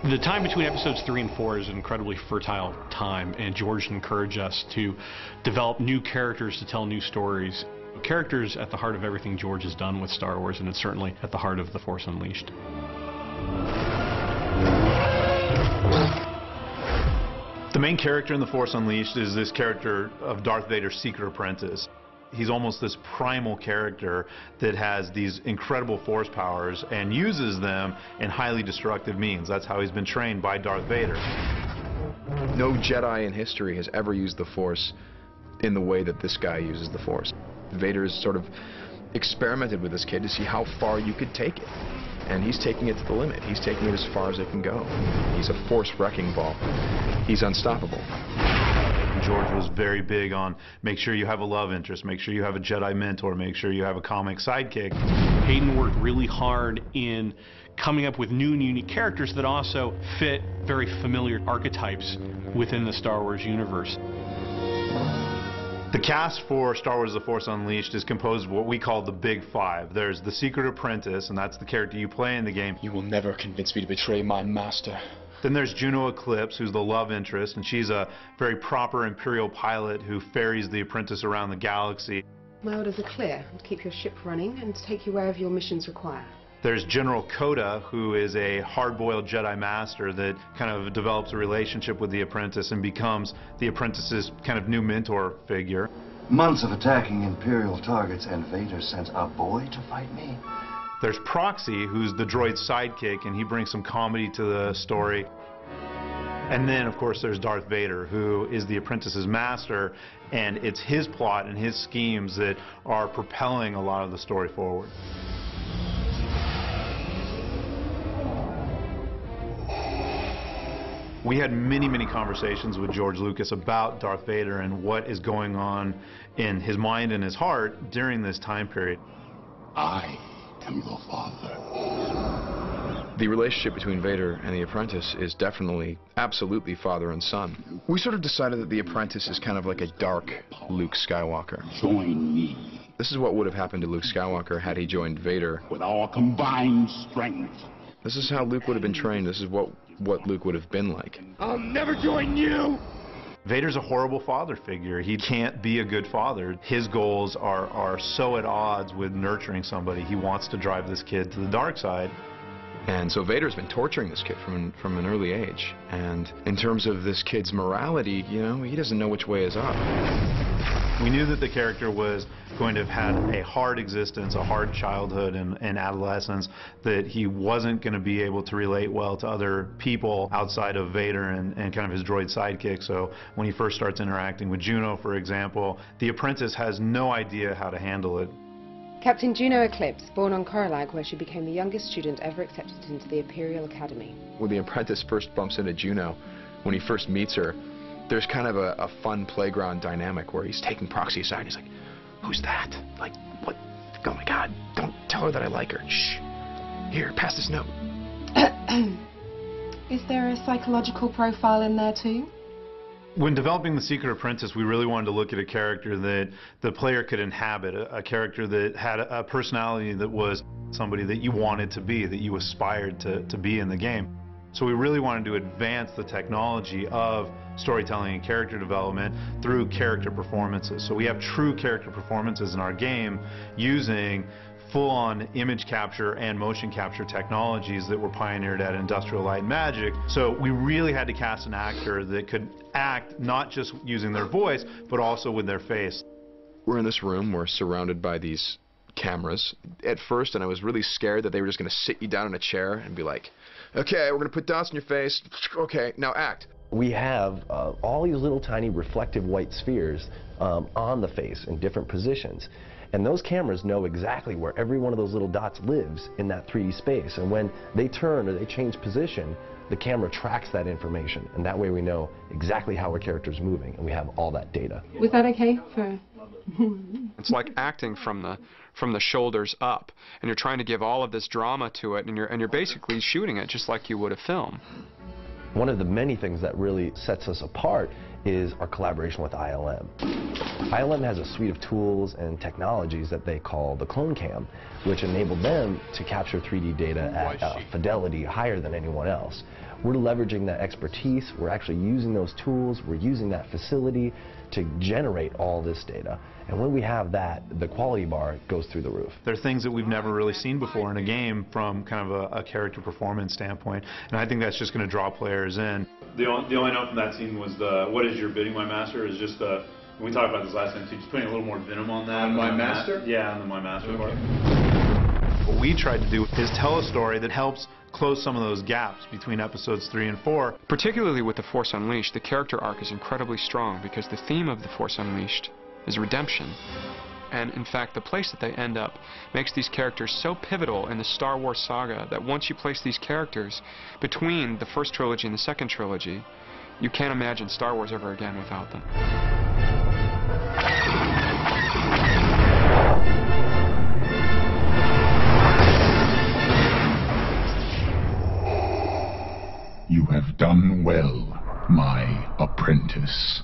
The time between episodes 3 and 4 is an incredibly fertile time, and George encouraged us to develop new characters to tell new stories. Characters at the heart of everything George has done with Star Wars, and it's certainly at the heart of The Force Unleashed. The main character in The Force Unleashed is this character of Darth Vader's secret apprentice. He's almost this primal character that has these incredible force powers and uses them in highly destructive means. That's how he's been trained by Darth Vader. No Jedi in history has ever used the Force in the way that this guy uses the Force. Vader has sort of experimented with this kid to see how far you could take it. And he's taking it to the limit. He's taking it as far as it can go. He's a Force wrecking ball. He's unstoppable. George was very big on make sure you have a love interest, make sure you have a Jedi mentor, make sure you have a comic sidekick. Hayden worked really hard in coming up with new and unique characters that also fit very familiar archetypes within the Star Wars universe. The cast for Star Wars The Force Unleashed is composed of what we call the Big Five. There's the Secret Apprentice, and that's the character you play in the game. You will never convince me to betray my master. Then there's Juno Eclipse, who's the love interest, and she's a very proper Imperial pilot who ferries the apprentice around the galaxy. My orders are clear: to keep your ship running and to take you wherever your missions require. There's General Coda, who is a hard-boiled Jedi Master that kind of develops a relationship with the apprentice and becomes the apprentice's kind of new mentor figure. Months of attacking Imperial targets, and Vader sends a boy to fight me? There's Proxy, who's the droid's sidekick, and he brings some comedy to the story. And then, of course, there's Darth Vader, who is the apprentice's master, and it's his plot and his schemes that are propelling a lot of the story forward. We had many conversations with George Lucas about Darth Vader and what is going on in his mind and his heart during this time period. I am your father. The relationship between Vader and the apprentice is definitely, absolutely father and son. We sort of decided that the apprentice is kind of like a dark Luke Skywalker. Join me. This is what would have happened to Luke Skywalker had he joined Vader. With our combined strength. This is how Luke would have been trained. This is what Luke would have been like. I'll never join you! Vader's a horrible father figure. He can't be a good father. His goals are so at odds with nurturing somebody. He wants to drive this kid to the dark side. And so Vader's been torturing this kid from an early age. And in terms of this kid's morality, you know, he doesn't know which way is up. We knew that the character was going to have had a hard existence, a hard childhood and adolescence, that he wasn't going to be able to relate well to other people outside of Vader and kind of his droid sidekick. So when he first starts interacting with Juno, for example, the apprentice has no idea how to handle it. Captain Juno Eclipse, born on Coralag, where she became the youngest student ever accepted into the Imperial Academy. When the apprentice first bumps into Juno, when he first meets her, there's kind of a fun playground dynamic where he's taking Proxy aside. He's like, "Who's that? Like, what? Oh my God, don't tell her that I like her. Shh. Here, pass this note." Is there a psychological profile in there too? When developing The Secret Apprentice, we really wanted to look at a character that the player could inhabit, a character that had a personality that was somebody that you wanted to be, that you aspired to be in the game. So we really wanted to advance the technology of storytelling and character development through character performances. So we have true character performances in our game using full-on image capture and motion capture technologies that were pioneered at Industrial Light and Magic. So we really had to cast an actor that could act not just using their voice, but also with their face. We're in this room, we're surrounded by these cameras at first, and I was really scared that they were just going to sit you down in a chair and be like, "Okay, we're going to put dots in your face. Okay, now act." We have all these little tiny reflective white spheres on the face in different positions. And those cameras know exactly where every one of those little dots lives in that 3D space. And when they turn or they change position, the camera tracks that information. And that way we know exactly how our character's moving, and we have all that data. Was that okay for... It's like acting from the shoulders up, and you're trying to give all of this drama to it, and you're basically shooting it just like you would a film. One of the many things that really sets us apart is our collaboration with ILM. ILM has a suite of tools and technologies that they call the Clone Cam, which enable them to capture 3D data at a fidelity higher than anyone else. We're leveraging that expertise, we're actually using those tools, we're using that facility to generate all this data. And when we have that, the quality bar goes through the roof. There are things that we've never really seen before in a game from kind of a character performance standpoint, and I think that's just going to draw players in. The only note from that scene was the "What is your bidding, my master?" is just the. We talked about this last time too. Just putting a little more venom on that. On my master? Yeah, on the my master part. What we tried to do is tell a story that helps close some of those gaps between episodes 3 and 4. Particularly with The Force Unleashed, the character arc is incredibly strong because the theme of The Force Unleashed is redemption. And in fact, the place that they end up makes these characters so pivotal in the Star Wars saga that once you place these characters between the first trilogy and the second trilogy, you can't imagine Star Wars ever again without them. You have done well, my apprentice.